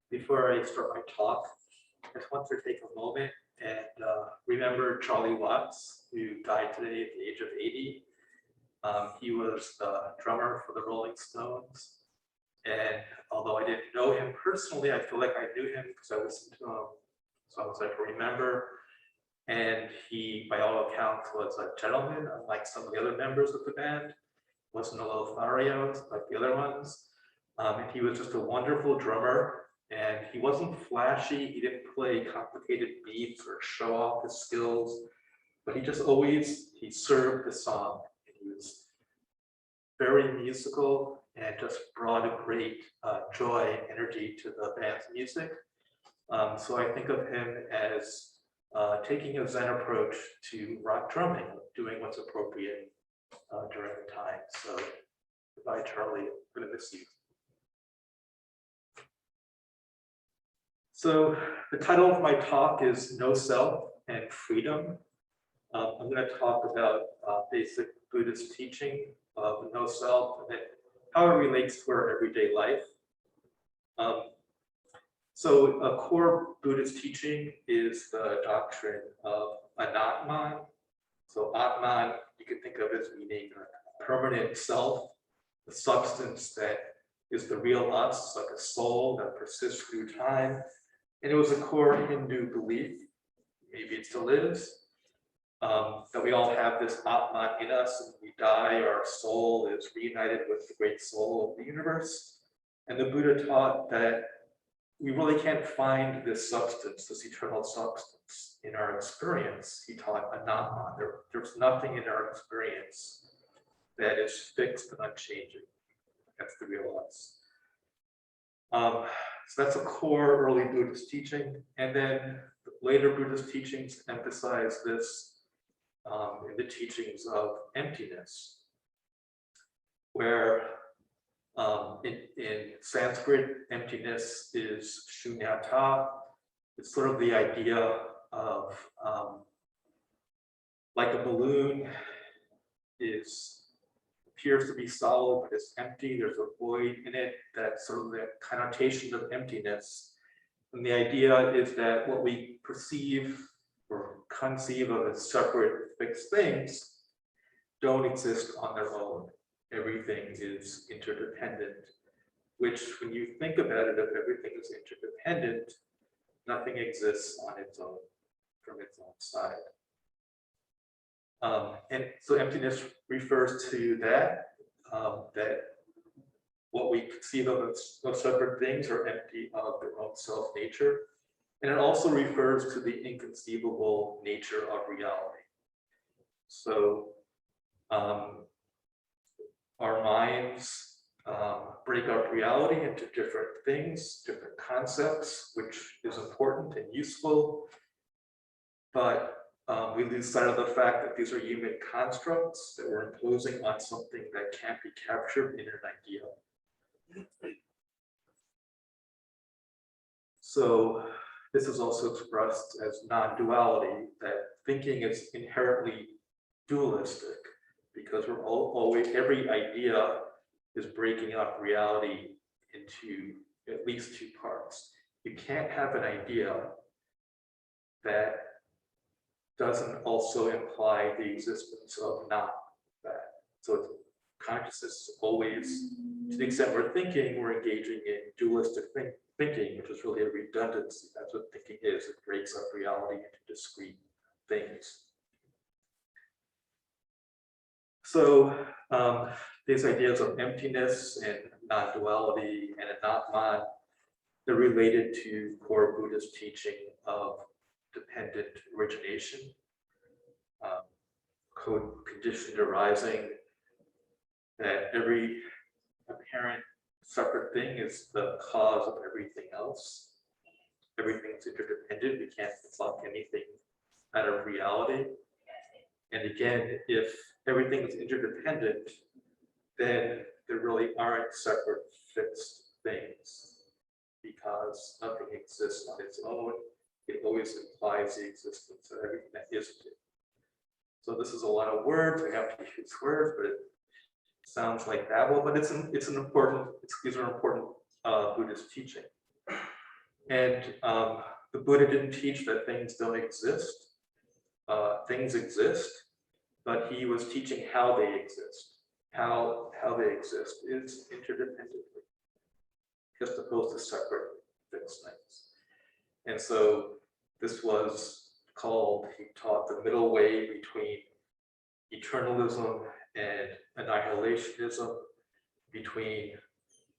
Before I start my talk, I just want to take a moment and remember Charlie Watts, who died today at the age of 80. He was the drummer for the Rolling Stones. And although I didn't know him personally, I feel like I knew him because I listened to him songs I can remember. And he, by all accounts, was a gentleman, unlike some of the other members of the band. Wasn't a Lothario like the other ones. And he was just a wonderful drummer. And he wasn't flashy. He didn't play complicated beats or show off his skills. But he just always, he served the song. And he was very musical and just brought a great joy and energy to the band's music. So I think of him as taking a Zen approach to rock drumming, doing what's appropriate during the time. So goodbye, Charlie. I'm going to miss you. So the title of my talk is No Self and Freedom. I'm going to talk about basic Buddhist teaching of no self and how it relates to our everyday life. So a core Buddhist teaching is the doctrine of Anatman. So Atman, you can think of as meaning a permanent self, the substance that is the real us, like a soul that persists through time. And it was a core Hindu belief, maybe it still is, that we all have this Atman in us, and when we die, our soul is reunited with the great soul of the universe. And the Buddha taught that we really can't find this substance, this eternal substance in our experience. He taught Anatman. There's nothing in our experience that is fixed and unchanging. That's the real us. So that's a core early Buddhist teaching. And then later Buddhist teachings emphasize this in the teachings of emptiness, where in Sanskrit, emptiness is shunyata. It's sort of the idea of like a balloon appears to be solid, but it's empty. There's a void in it. That's sort of the connotation of emptiness. And the idea is that what we perceive or conceive of as separate fixed things don't exist on their own. Everything is interdependent, which when you think about it, if everything is interdependent, nothing exists on its own, from its own side. And so emptiness refers to that what we conceive of as separate things are empty of their own self-nature. And it also refers to the inconceivable nature of reality. So our minds break up reality into different things, different concepts, which is important and useful. But we lose sight of the fact that these are human constructs that we're imposing on something that can't be captured in an idea. So this is also expressed as non-duality, that thinking is inherently dualistic because we're always, every idea is breaking up reality into at least two parts. You can't have an idea that doesn't also imply the existence of not that. So consciousness is always, to the extent we're thinking, we're engaging in dualistic thinking, which is really a redundancy. That's what thinking is. It breaks up reality into discrete things. So these ideas of emptiness and non-duality and Anatman, they're related to core Buddhist teaching of dependent origination, conditioned arising, that every apparent separate thing is the cause of everything else. Everything's interdependent. We can't pluck anything out of reality. And again, if everything is interdependent, then there really aren't separate fixed things because nothing exists on its own. It always implies the existence of everything that isn't it. So this is a lot of words. We have to use words, but it sounds like babble. But these are important Buddhist teaching. And the Buddha didn't teach that things don't exist. Things exist, but he was teaching how they exist. How they exist is interdependently, just opposed to separate fixed things. And so this was called, he taught the middle way between eternalism and annihilationism, between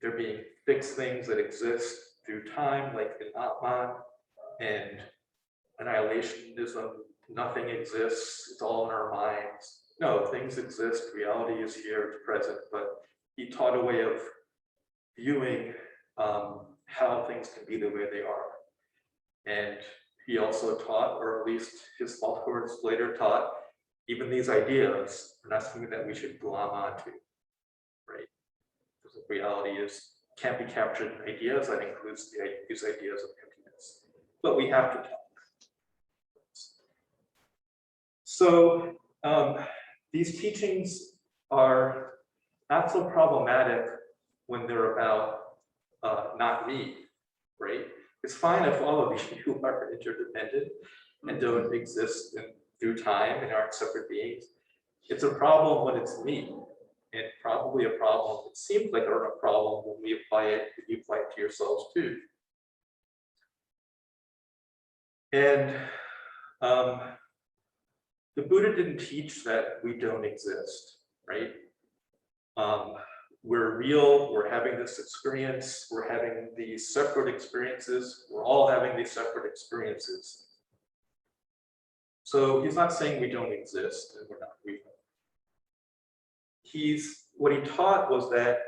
there being fixed things that exist through time, like in Atman, and annihilationism, nothing exists, it's all in our minds. No, things exist, reality is here, it's present, but he taught a way of viewing how things can be the way they are. And he also taught, or at least his followers later taught, even these ideas are not something that we should glom onto, right? Because reality can't be captured in ideas, that includes these ideas of emptiness. But we have to talk. So these teachings are not so problematic when they're about not me, right? It's fine if all of you are interdependent and don't exist through time and aren't separate beings. It's a problem when it's me, and probably a problem, it seems like a problem when we apply it, if you apply it to yourselves too. And the Buddha didn't teach that we don't exist, right? We're real, we're having this experience, we're having these separate experiences, we're all having these separate experiences. So he's not saying we don't exist and we're not real. What he taught was that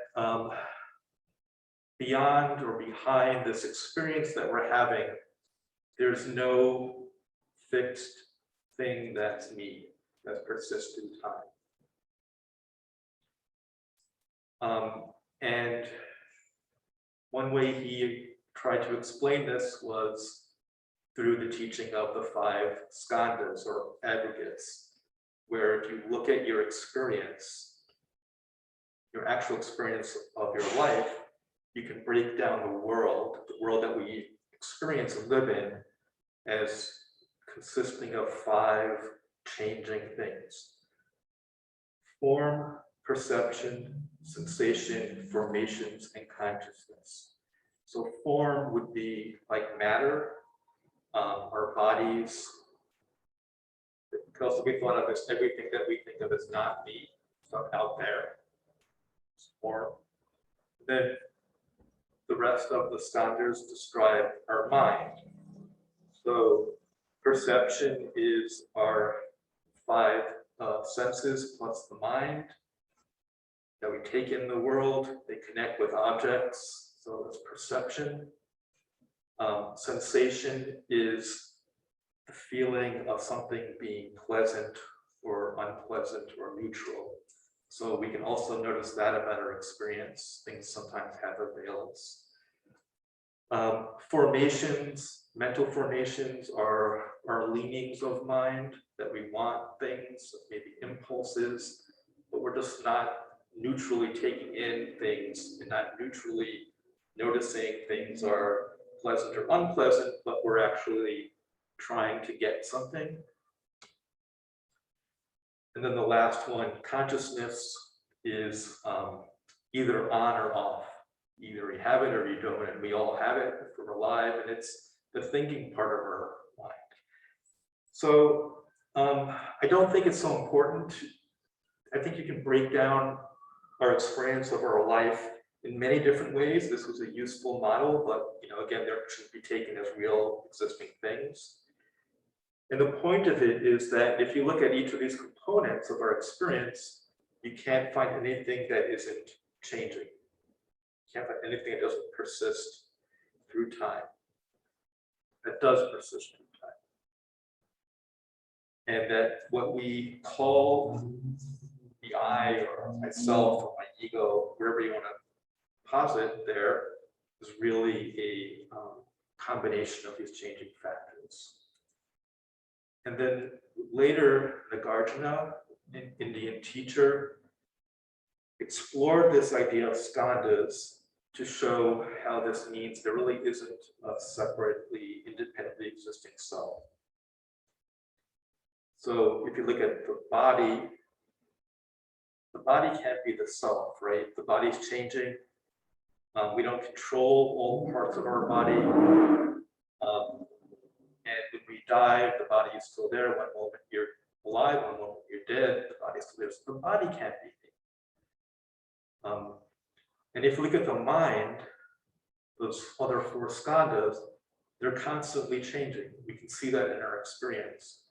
beyond or behind this experience that we're having, there's no fixed thing that's me, that persists in time. And one way he tried to explain this was through the teaching of the 5 skandhas or aggregates, where if you look at your experience, your actual experience of your life, you can break down the world that we experience and live in, as consisting of 5 changing things: form, perception, sensation, formations, and consciousness. So form would be like matter, our bodies. It could also be thought of as everything that we think of as not me, stuff out there. It's form. Then the rest of the skandhas describe our mind. So perception is our 5 senses plus the mind that we take in the world. They connect with objects, so that's perception. Sensation is the feeling of something being pleasant or unpleasant or neutral. So we can also notice that about our experience. Things sometimes have a valence. Formations, mental formations are leanings of mind, that we want things, maybe impulses, but we're just not neutrally taking in things and not neutrally noticing things are pleasant or unpleasant, but we're actually trying to get something. And then the last one, consciousness, is either on or off. Either you have it or you don't, and we all have it if we're alive, and it's the thinking part of our mind. So I don't think it's so important. I think you can break down our experience of our life in many different ways. This was a useful model, but again, they shouldn't be taken as real existing things. And the point of it is that if you look at each of these components of our experience, you can't find anything that isn't changing. You can't find anything that doesn't persist through time. That does persist through time. And that what we call the I or myself or my ego, wherever you want to posit there, is really a combination of these changing factors. And then later, Nagarjuna, an Indian teacher, explored this idea of skandhas to show how this means there really isn't a separately, independently existing self. So if you look at the body can't be the self, right? The body's changing. We don't control all the parts of our body. And when we die, the body is still there. One moment you're alive, one moment you're dead, the body's still there. So the body can't be. And if you look at the mind, those other four skandhas, they're constantly changing. We can see that in our experience.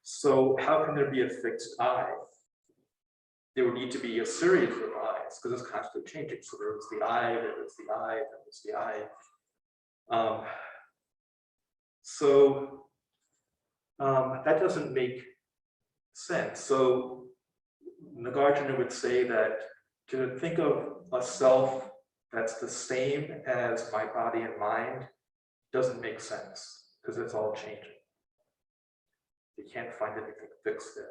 So how can there be a fixed I? There would need to be a series of I's because it's constantly changing. So there was the I, there was the I, there was the I. That doesn't make sense. So Nagarjuna would say that to think of a self that's the same as my body and mind doesn't make sense because it's all changing. You can't find anything fixed there.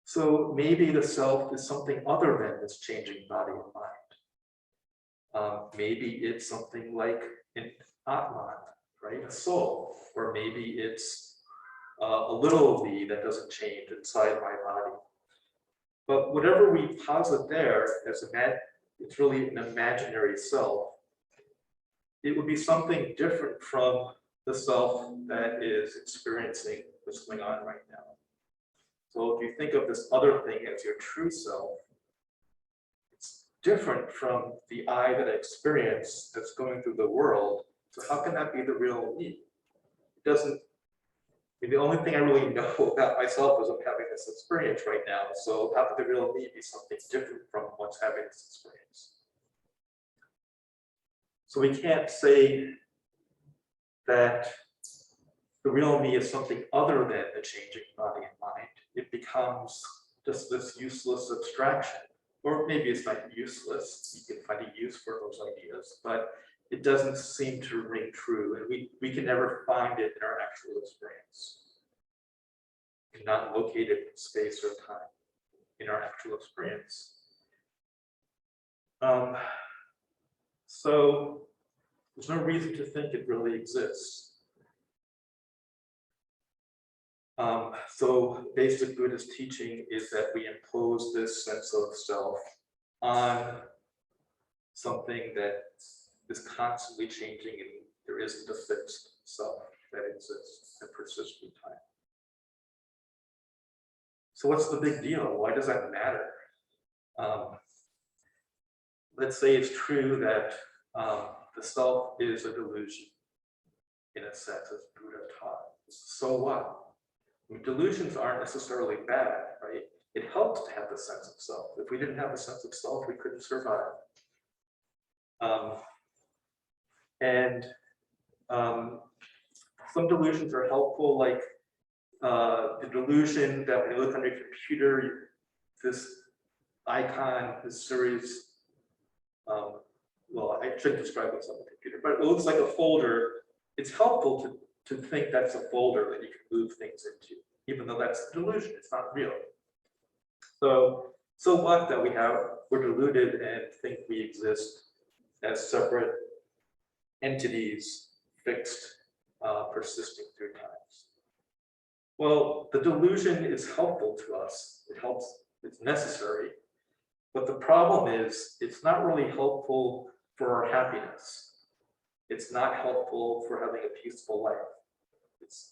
So maybe the self is something other than this changing body and mind. Maybe it's something like an Atman, right? A soul. Or maybe it's a little v that doesn't change inside my body. But whatever we posit there as it's really an imaginary self. It would be something different from the self that is experiencing what's going on right now. So if you think of this other thing as your true self, it's different from the I that I experience that's going through the world. So how can that be the real me? It doesn't. I mean, the only thing I really know about myself is I'm having this experience right now. So how could the real me be something different from what's having this experience? So we can't say that the real me is something other than the changing body and mind. It becomes just this useless abstraction. Or maybe it's not useless. You can find a use for those ideas, but it doesn't seem to ring true. And we can never find it in our actual experience. We cannot locate it in space or time in our actual experience. So there's no reason to think it really exists. So basic Buddhist teaching is that we impose this sense of self on something that is constantly changing, and there isn't a fixed self that exists and persists through time. So what's the big deal? Why does that matter? Let's say it's true that the self is a delusion, in a sense, as Buddha taught. So what? I mean, delusions aren't necessarily bad, right? It helps to have the sense of self. If we didn't have the sense of self, we couldn't survive. Some delusions are helpful, like the delusion that when you look on your computer, this icon, this series, well, I shouldn't describe what's on the computer, but it looks like a folder. It's helpful to think that's a folder that you can move things into, even though that's a delusion, it's not real. So what that we're deluded and think we exist as separate entities, fixed, persisting through times. Well, the delusion is helpful to us. It helps, it's necessary. But the problem is, it's not really helpful for our happiness. It's not helpful for having a peaceful life.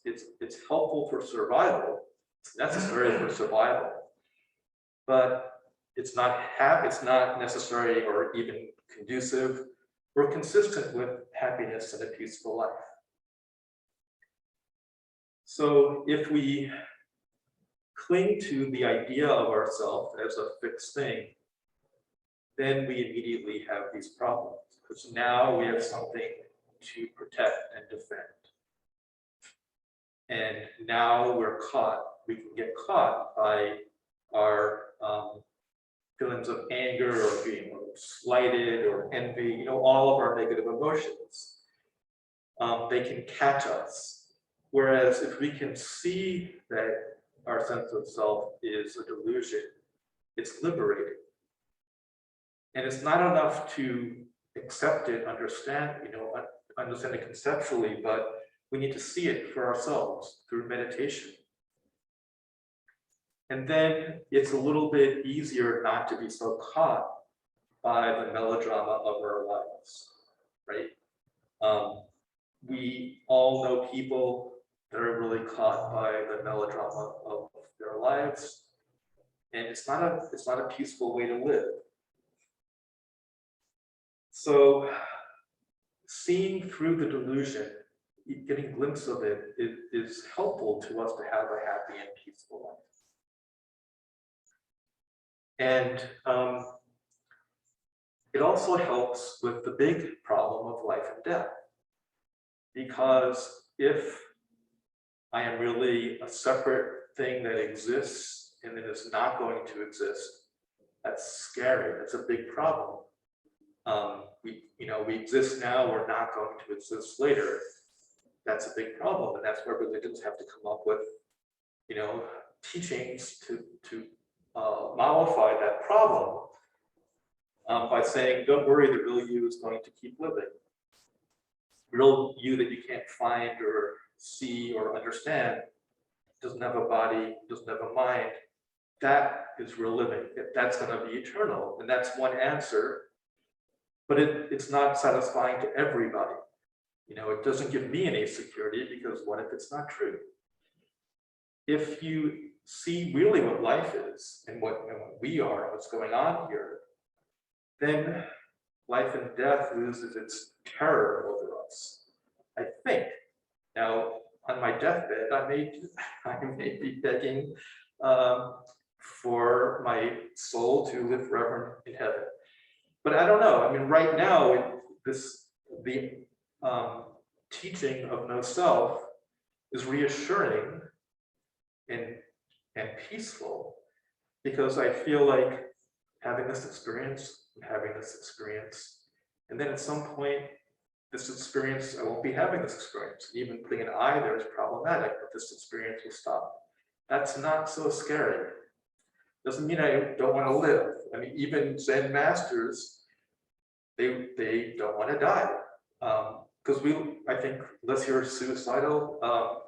It's helpful for survival. It's necessary for survival. But it's not necessary or even conducive or consistent with happiness and a peaceful life. So if we cling to the idea of ourselves as a fixed thing, then we immediately have these problems, because now we have something to protect and defend. And now we can get caught by our feelings of anger or being slighted or envy, all of our negative emotions. They can catch us. Whereas if we can see that our sense of self is a delusion, it's liberating. And it's not enough to accept it, understand it conceptually, but we need to see it for ourselves through meditation. And then it's a little bit easier not to be so caught by the melodrama of our lives, right? We all know people that are really caught by the melodrama of their lives, and it's not a peaceful way to live. So seeing through the delusion, getting a glimpse of it, is helpful to us to have a happy and peaceful life. And it also helps with the big problem of life and death. Because if I am really a separate thing that exists and it is not going to exist, that's scary. That's a big problem. We exist now, we're not going to exist later. That's a big problem, and that's where religions have to come up with, teachings to mollify that problem by saying, don't worry, the real you is going to keep living. Real you that you can't find or see or understand doesn't have a body, doesn't have a mind. That is real living. That's going to be eternal, and that's one answer. But it's not satisfying to everybody. It doesn't give me any security, because what if it's not true? If you see really what life is and what we are and what's going on here, then life and death loses its terror over us, I think. Now, on my deathbed, I may be begging for my soul to live forever in heaven. But I don't know. I mean, right now, the teaching of no self is reassuring and peaceful, because I feel like having this experience, and then at some point, this experience, I won't be having this experience. Even putting an I there is problematic, but this experience will stop. That's not so scary. Doesn't mean I don't want to live. I mean, even Zen masters, they don't want to die. Because I think, unless you're suicidal,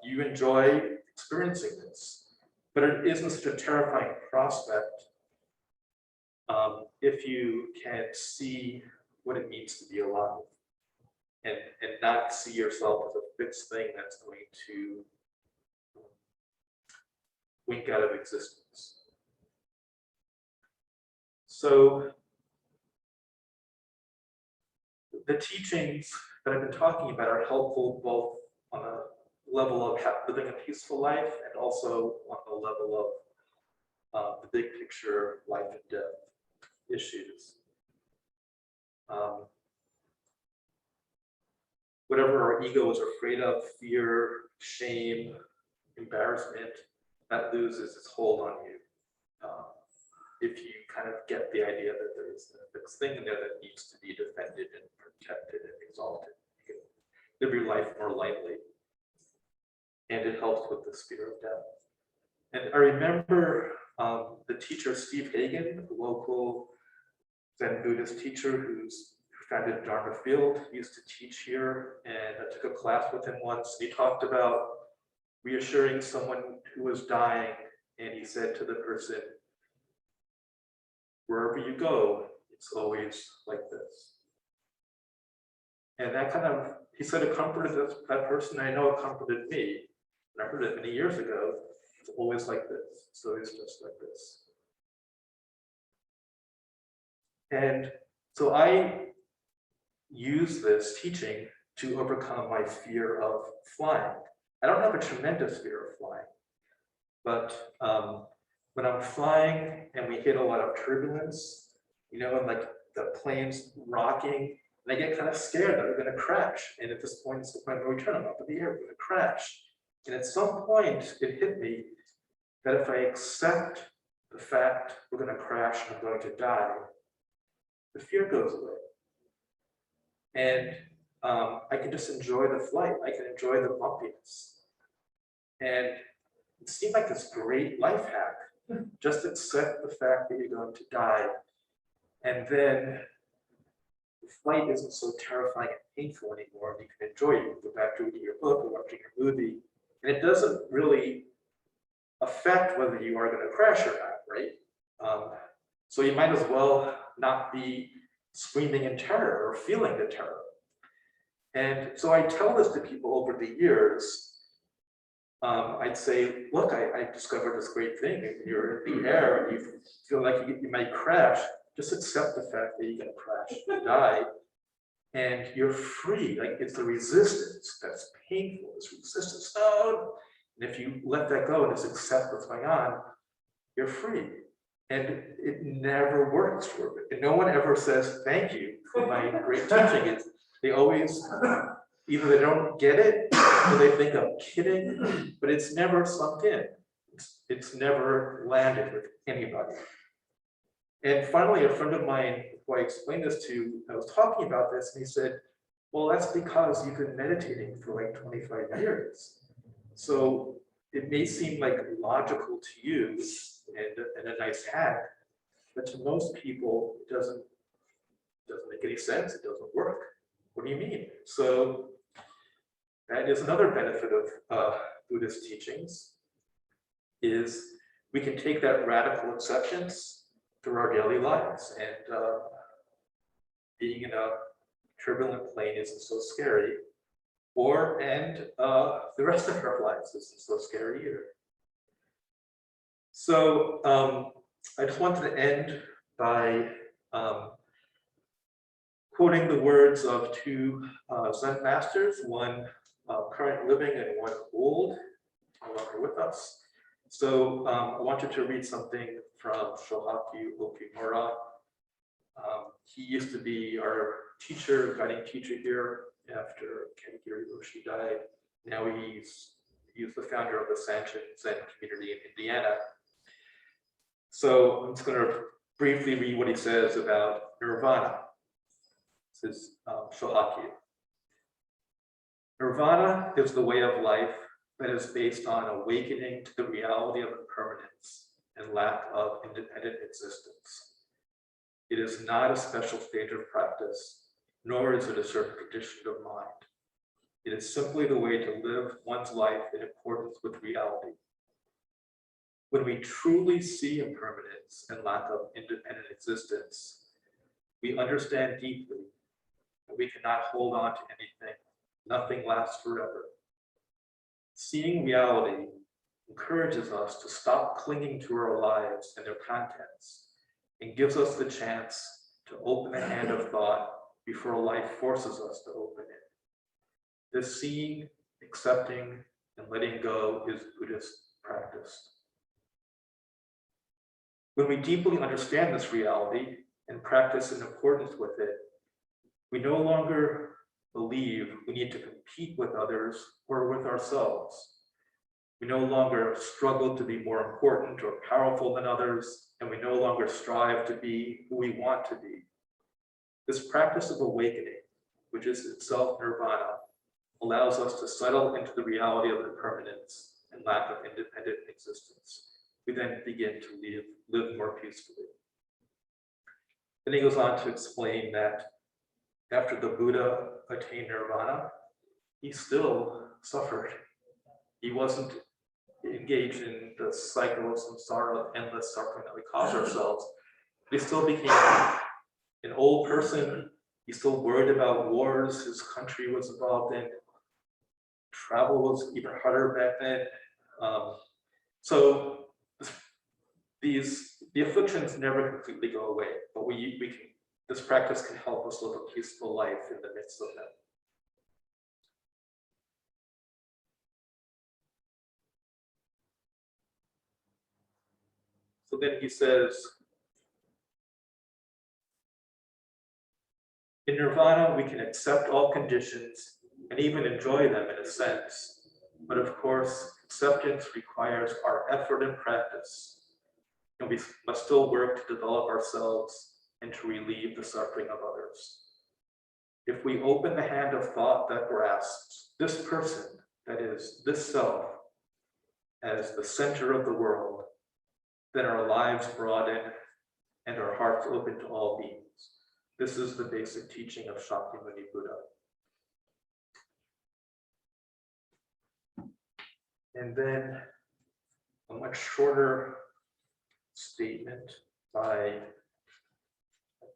you enjoy experiencing this. But it isn't such a terrifying prospect if you can see what it means to be alive, and not see yourself as a fixed thing that's going to wink out of existence. So the teachings that I've been talking about are helpful both on a level of living a peaceful life and also on the level of the big picture life and death issues. Whatever our ego is afraid of, fear, shame, embarrassment, that loses its hold on you. If you kind of get the idea that there is a fixed thing in there that needs to be defended and protected and exalted, you can live your life more lightly. And it helps with this fear of death. And I remember the teacher Steve Hagen, a local Zen Buddhist teacher who founded Dharma Field, used to teach here, and I took a class with him once. He talked about reassuring someone who was dying, and he said to the person, wherever you go, it's always like this. And that kind of, he said it comforted that person. I know it comforted me. I heard it many years ago. It's always like this. It's always just like this. And so I use this teaching to overcome my fear of flying. I don't have a tremendous fear of flying, but when I'm flying and we hit a lot of turbulence, and like the plane's rocking, and I get kind of scared that we're going to crash. And at this point, it's the point where we turn them up in the air, we're going to crash. And at some point, it hit me that if I accept the fact we're going to crash and I'm going to die, the fear goes away. And I can just enjoy the flight. I can enjoy the bumpiness. And it seemed like this great life hack. Just accept the fact that you're going to die And then the flight isn't so terrifying and painful anymore. You can enjoy it. You go back to reading your book or watching your movie. And it doesn't really affect whether you are going to crash or not, right? So you might as well not be screaming in terror or feeling the terror. And so I tell this to people over the years. I'd say, look, I discovered this great thing. If you're in the air and you feel like you might crash, just accept the fact that you're going to crash and die. And you're free. Like, it's the resistance that's painful. It's resistance. No. And if you let that go and just accept what's going on, you're free. And it never works for me. And no one ever says thank you for my great teaching. They always, either they don't get it or they think I'm kidding, but it's never sunk in. It's never landed with anybody. And finally, a friend of mine, who I explained this to, I was talking about this, and he said, well, that's because you've been meditating for like 25 years. So it may seem like logical to you and a nice hack, but to most people, it doesn't make any sense. It doesn't work. What do you mean? So that is another benefit of Buddhist teachings, is we can take that radical acceptance through our daily lives, and being in a turbulent plane isn't so scary, and the rest of our lives isn't so scary either. So I just wanted to end by quoting the words of two Zen masters, one current living and one old, no longer with us. So I wanted to read something from Shohaku Okimura. He used to be our teacher, guiding teacher here after Kenigiri Roshi died. Now he's the founder of the Sanchin Zen community in Indiana. So I'm just going to briefly read what he says about nirvana. This is Shohaku. Nirvana is the way of life that is based on awakening to the reality of impermanence and lack of independent existence. It is not a special stage of practice, nor is it a certain condition of mind. It is simply the way to live one's life in accordance with reality. When we truly see impermanence and lack of independent existence, we understand deeply that we cannot hold on to anything. Nothing lasts forever. Seeing reality encourages us to stop clinging to our lives and their contents, and gives us the chance to open the hand of thought before life forces us to open it. This seeing, accepting, and letting go is Buddhist practice. When we deeply understand this reality and practice in accordance with it, we no longer believe we need to compete with others or with ourselves. We no longer struggle to be more important or powerful than others, and we no longer strive to be who we want to be. This practice of awakening, which is itself nirvana, allows us to settle into the reality of impermanence and lack of independent existence. We then begin to live more peacefully. Then he goes on to explain that after the Buddha attained nirvana, he still suffered. He wasn't engaged in the cycle of samsara, of endless suffering that we cause ourselves. He still became an old person. He still worried about wars his country was involved in. Travel was even harder back then. So the afflictions never completely go away, but this practice can help us live a peaceful life in the midst of them. So then he says, in nirvana, we can accept all conditions and even enjoy them in a sense. But of course, acceptance requires our effort and practice. And we must still work to develop ourselves and to relieve the suffering of others. If we open the hand of thought that grasps this person, that is, this self, as the center of the world, then our lives broaden and our hearts open to all beings. This is the basic teaching of Shakyamuni Buddha. And then a much shorter statement by a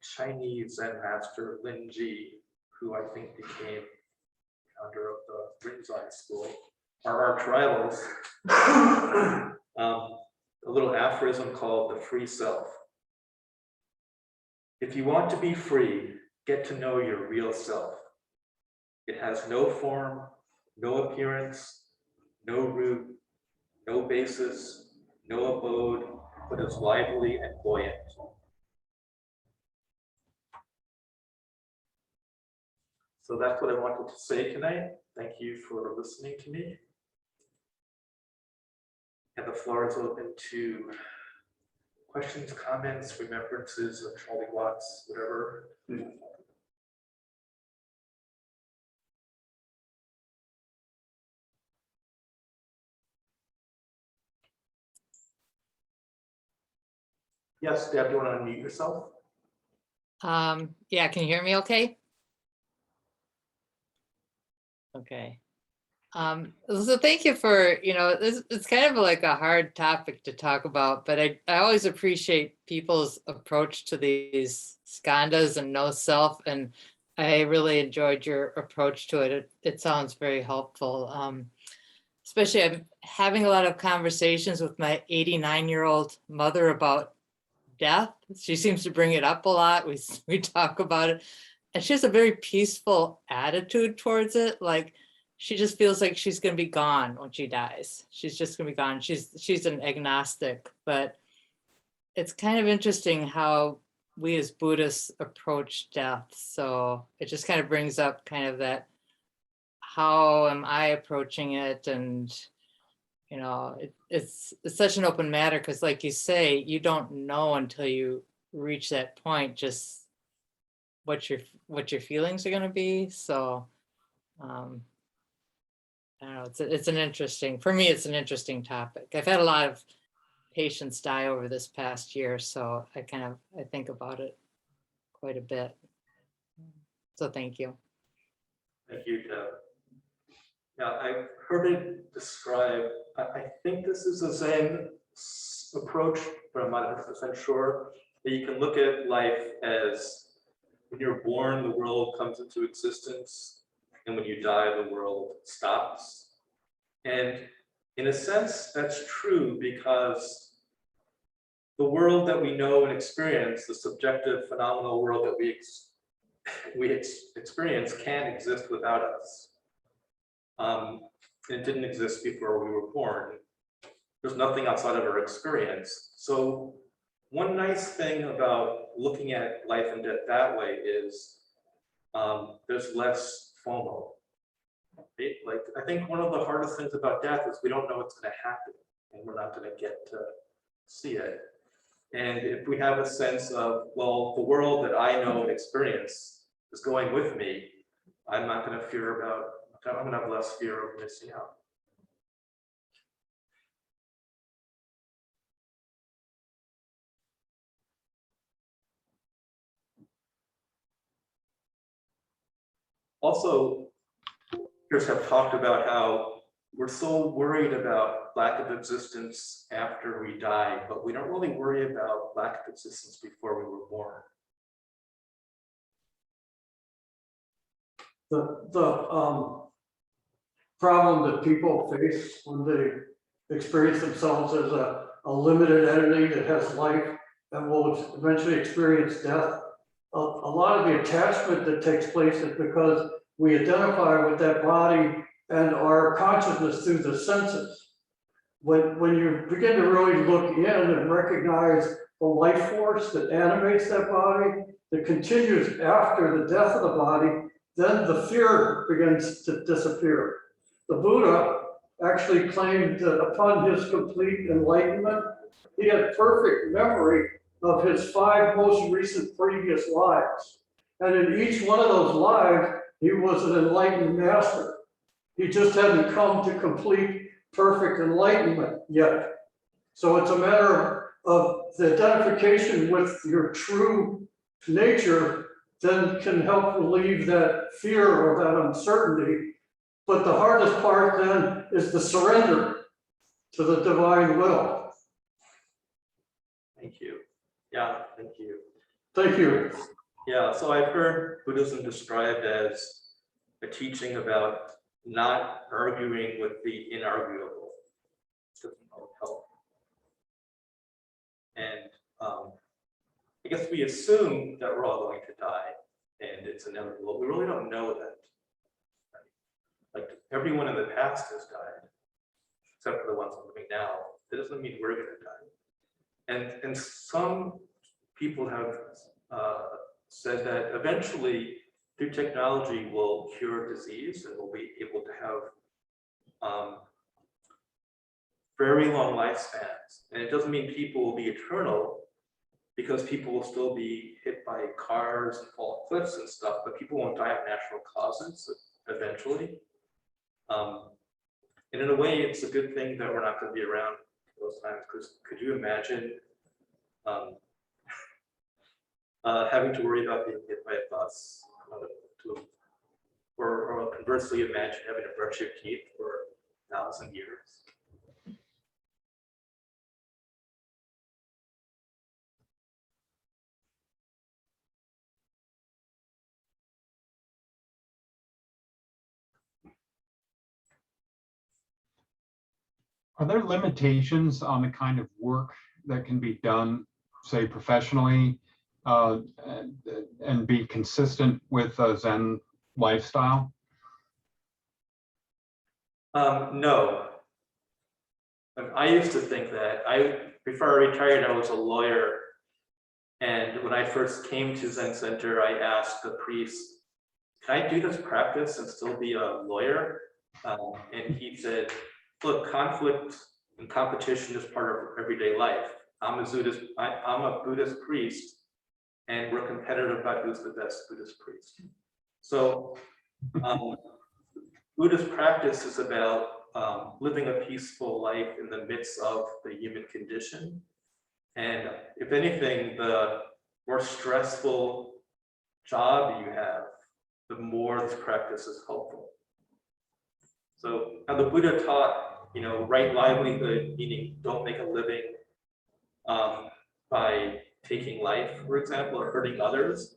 Chinese Zen master, Lin Ji, who I think became founder of the Rinzai school, are arch rivals. A little aphorism called the free self. If you want to be free, get to know your real self. It has no form, no appearance, no root, no basis, no abode, but is lively and buoyant. So that's what I wanted to say tonight. Thank you for listening to me. And the floor is open to questions, comments, remembrances of Charlie Watts, whatever. Yes, Deb, do you want to unmute yourself? Yeah, can you hear me okay? Okay. So thank you for, it's kind of like a hard topic to talk about, but I always appreciate people's approach to these skandhas and no self, and I really enjoyed your approach to it. It sounds very helpful. Especially I'm having a lot of conversations with my 89-year-old mother about death. She seems to bring it up a lot. We talk about it, and she has a very peaceful attitude towards it. Like, she just feels like she's going to be gone when she dies. She's just going to be gone. She's an agnostic, but it's kind of interesting how we as Buddhists approach death. So it just kind of brings up kind of that, how am I approaching it? And, it's such an open matter, because like you say, you don't know until you reach that point, just what your feelings are going to be. So, I don't know, it's an interesting, for me, it's an interesting topic. I've had a lot of patients die over this past year, so I think about it quite a bit. So thank you. Thank you, Deb. Now, I've heard it described, I think this is a Zen approach, but I'm not 100% sure, that you can look at life as when you're born, the world comes into existence, and when you die, the world stops. And in a sense, that's true, because the world that we know and experience, the subjective phenomenal world that we experience, can exist without us. It didn't exist before we were born. There's nothing outside of our experience. So one nice thing about looking at life and death that way is there's less FOMO. Right? Like, I think one of the hardest things about death is we don't know what's going to happen, and we're not going to get to see it. And if we have a sense of, well, the world that I know and experience is going with me, I'm not going to fear about, I'm going to have less fear of missing out. Also, peers have talked about how we're so worried about lack of existence after we die, but we don't really worry about lack of existence before we were born. The problem that people face when they experience themselves as a limited entity that has life and will eventually experience death, a lot of the attachment that takes place is because we identify with that body and our consciousness through the senses. When you begin to really look in and recognize the life force that animates that body, that continues after the death of the body, then the fear begins to disappear. The Buddha actually claimed that upon his complete enlightenment, he had perfect memory of his 5 most recent previous lives. And in each one of those lives, he was an enlightened master. He just hadn't come to complete perfect enlightenment yet. So it's a matter the identification with your true nature then can help relieve that fear or that uncertainty. But the hardest part then is the surrender to the divine will. Thank you. Yeah, thank you. Thank you. Yeah, so I've heard Buddhism described as a teaching about not arguing with the inarguable. Doesn't help. And I guess we assume that we're all going to die and it's inevitable. We really don't know that. Like everyone in the past has died, except for the ones living now. That doesn't mean we're going to die. And some people have said that eventually, through technology, we'll cure disease and we'll be able to have very long lifespans. And it doesn't mean people will be eternal, because people will still be hit by cars and fall off cliffs and stuff, but people won't die of natural causes eventually. And in a way, it's a good thing that we're not going to be around those times, because could you imagine having to worry about being hit by a bus, or conversely, imagine having to brush your teeth for 1,000 years. Are there limitations on the kind of work that can be done, say professionally, and be consistent with a Zen lifestyle? No. I used to think that. Before I retired, I was a lawyer. And when I first came to Zen Center, I asked the priest, can I do this practice and still be a lawyer? And he said, look, conflict and competition is part of everyday life. I'm a Buddhist priest, and we're competitive about who's the best Buddhist priest. So Buddhist practice is about living a peaceful life in the midst of the human condition. And if anything, the more stressful job you have, the more this practice is helpful. So now the Buddha taught, right livelihood, meaning don't make a living by taking life, for example, or hurting others.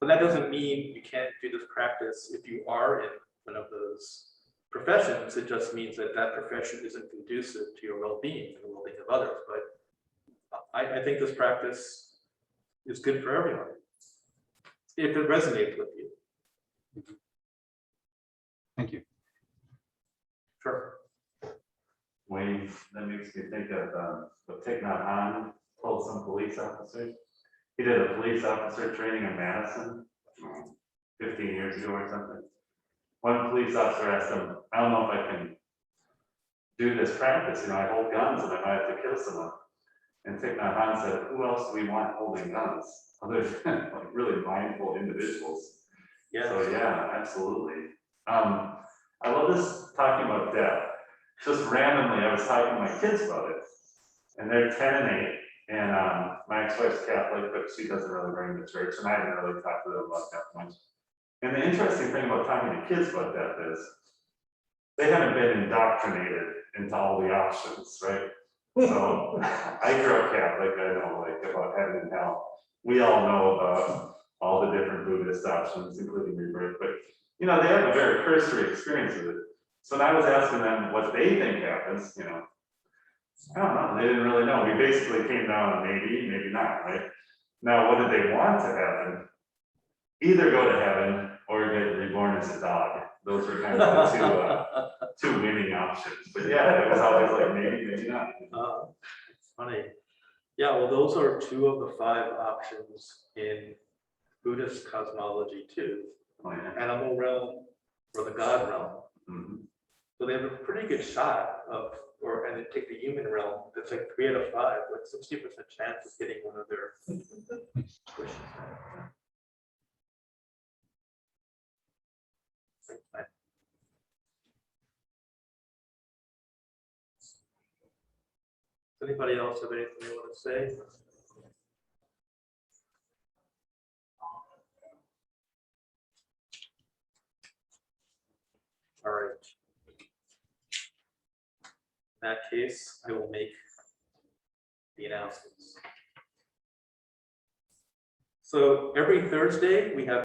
But that doesn't mean you can't do this practice if you are in one of those professions. It just means that that profession isn't conducive to your well-being and the well-being of others. But I think this practice is good for everyone, if it resonates with you. Thank you. Sure. Wayne, that makes me think of what Thich Nhat Hanh told some police officers. He did a police officer training in Madison 15 years ago or something. One police officer asked him, I don't know if I can do this practice. I hold guns and I might have to kill someone. And Thich Nhat Hanh said, who else do we want holding guns other than like really mindful individuals? Yeah. So yeah, absolutely. I love this talking about death. Just randomly, I was talking to my kids about it, and they're 10 and 8, and my ex-wife's Catholic, but she doesn't really bring to church, and I didn't really talk to them about death much. And the interesting thing about talking to kids about death is they haven't been indoctrinated into all the options, right? So I grew up Catholic, I know about heaven and hell. We all know about all the different Buddhist options, including rebirth, but they have a very cursory experience with it. So when I was asking them what they think happens, I don't know, they didn't really know. We basically came down maybe, maybe not, right? Now, what did they want to happen? Either go to heaven or get reborn as a dog. Those were kind of the two winning options. But yeah, it was always like maybe, maybe not. It's funny. Yeah, well, those are 2 of the 5 options in Buddhist cosmology too. Oh, yeah. Animal realm or the God realm. Mm-hmm. So they have a pretty good shot of, and then take the human realm, it's like 3 out of 5, like 60% chance of getting one of their wishes. Does anybody else have anything they want to say? All right. In that case, I will make the announcements. So every Thursday, we have